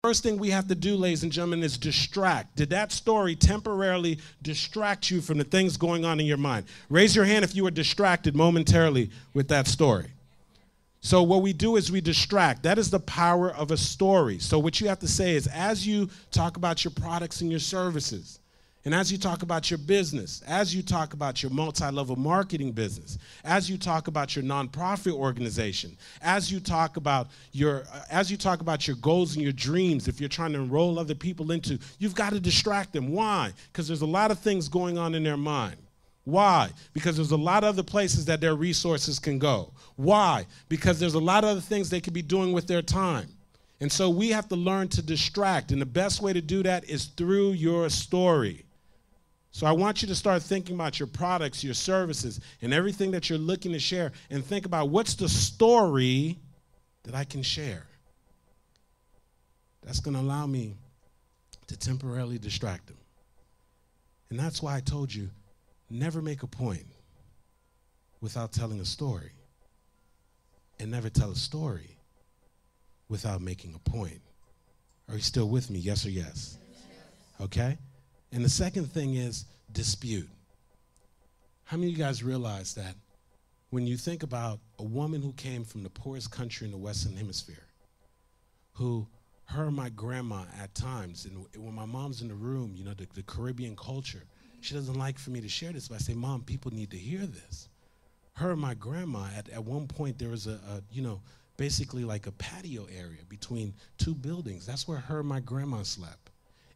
first thing we have to do, ladies and gentlemen, is distract. Did that story temporarily distract you from the things going on in your mind? Raise your hand if you were distracted momentarily with that story. So what we do is we distract. That is the power of a story. So what you have to say is, as you talk about your products and your services, and as you talk about your business, as you talk about your multi-level marketing business, as you talk about your nonprofit organization, as you talk about your goals and your dreams, if you're trying to enroll other people into, you've got to distract them. Why? Because there's a lot of things going on in their mind. Why? Because there's a lot of other places that their resources can go. Why? Because there's a lot of other things they could be doing with their time. And so we have to learn to distract, and the best way to do that is through your story. So I want you to start thinking about your products, your services, and everything that you're looking to share, and think about, what's the story that I can share that's going to allow me to temporarily distract them. And that's why I told you, never make a point without telling a story, and never tell a story without making a point. Are you still with me? Yes or yes? Okay? And the second thing is dispute. How many of you guys realize that when you think about a woman who came from the poorest country in the Western Hemisphere, who her and my grandma at times, and when my mom's in the room, you know, the Caribbean culture, she doesn't like for me to share this, but I say, Mom, people need to hear this. Her and my grandma, at one point, there was basically like a patio area between two buildings. That's where her and my grandma slept.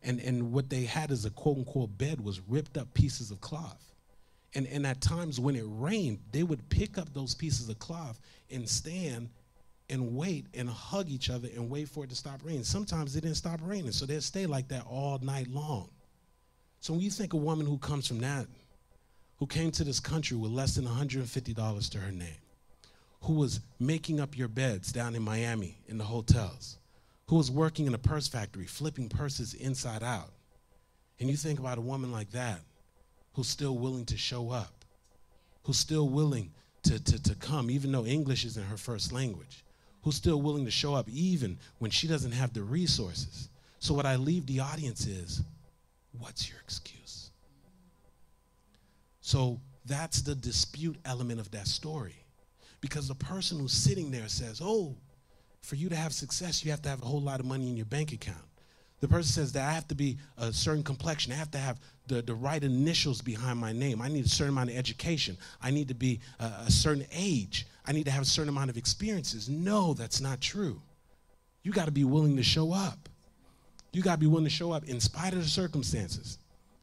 And what they had as a quote-unquote bed was ripped up pieces of cloth. And at times when it rained, they would pick up those pieces of cloth and stand and wait and hug each other and wait for it to stop raining. Sometimes it didn't stop raining, so they'd stay like that all night long. So when you think a woman who comes from that, who came to this country with less than $150 to her name, who was making up your beds down in Miami in the hotels, who was working in a purse factory, flipping purses inside out. And you think about a woman like that, who's still willing to show up, who's still willing to come, even though English isn't her first language, who's still willing to show up even when she doesn't have the resources. So what I leave the audience is, what's your excuse? So that's the dispute element of that story. Because the person who's sitting there says, oh, for you to have success, you have to have a whole lot of money in your bank account. The person says that I have to be a certain complexion. I have to have the right initials behind my name. I need a certain amount of education. I need to be a certain age. I need to have a certain amount of experiences. No, that's not true. You got to be willing to show up. You got to be willing to show up in spite of the circumstances,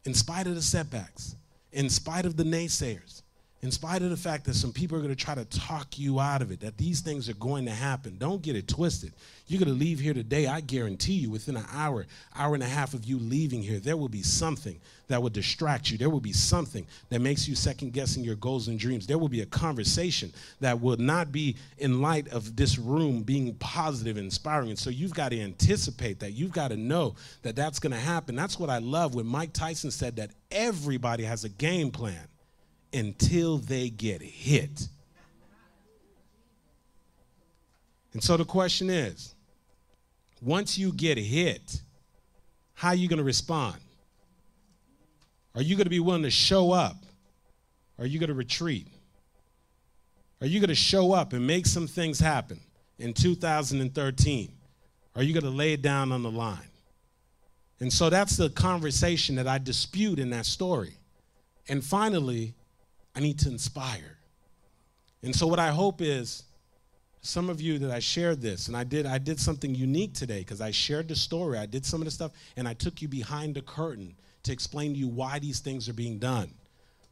in spite of the setbacks, in spite of the naysayers, in spite of the fact that some people are going to try to talk you out of it, that these things are going to happen. Don't get it twisted. You're going to leave here today, I guarantee you, within an hour, hour and a half of you leaving here, there will be something that will distract you. There will be something that makes you second-guessing your goals and dreams. There will be a conversation that will not be in light of this room being positive and inspiring. And so you've got to anticipate that. You've got to know that that's going to happen. That's what I love when Mike Tyson said that everybody has a game plan until they get hit. And so the question is, once you get hit, how are you going to respond? Are you going to be willing to show up? Or are you going to retreat? Are you going to show up and make some things happen in 2013? Or are you going to lay it down on the line? And so that's the conversation that I dispute in that story. And finally, I need to inspire. And so what I hope is, some of you that I shared this, and I did something unique today because I shared the story, I did some of the stuff, and I took you behind the curtain to explain to you why these things are being done.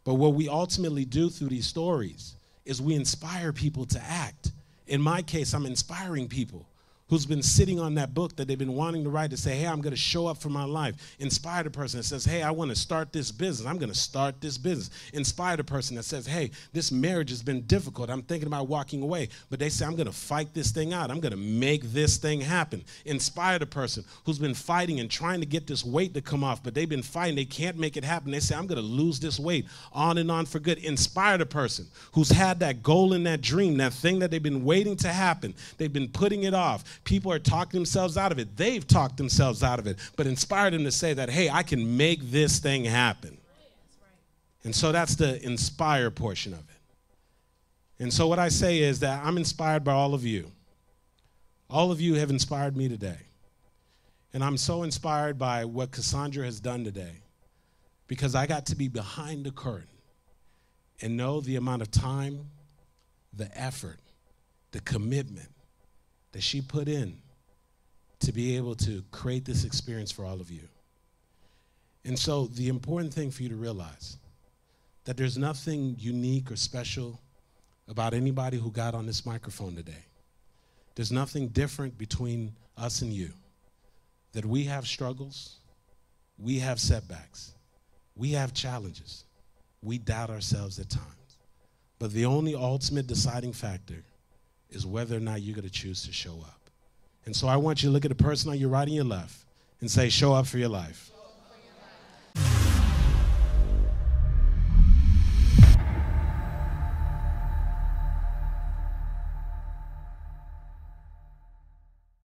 But what we ultimately do through these stories is we inspire people to act. In my case, I'm inspiring people who's been sitting on that book that they've been wanting to write, to say, hey, I'm going to show up for my life. Inspire the person that says, hey, I want to start this business. I'm going to start this business. Inspire the person that says, hey, this marriage has been difficult. I'm thinking about walking away. But they say, I'm going to fight this thing out. I'm going to make this thing happen. Inspire the person who's been fighting and trying to get this weight to come off, but they've been fighting. They can't make it happen. They say, I'm going to lose this weight on and on for good. Inspire the person who's had that goal and that dream, that thing that they've been waiting to happen. They've been putting it off. people are talking themselves out of it. They've talked themselves out of it, but inspired them to say that, hey, I can make this thing happen. And so that's the inspire portion of it. And so what I say is that I'm inspired by all of you. All of you have inspired me today. And I'm so inspired by what Cassandra has done today because I got to be behind the curtain and know the amount of time, the effort, the commitment that she put in to be able to create this experience for all of you. And so the important thing for you to realize that there's nothing unique or special about anybody who got on this microphone today. There's nothing different between us and you. That we have struggles, we have setbacks, we have challenges, we doubt ourselves at times. But the only ultimate deciding factor is whether or not you're going to choose to show up. And so I want you to look at the person on your right and your left and say, show up for your life.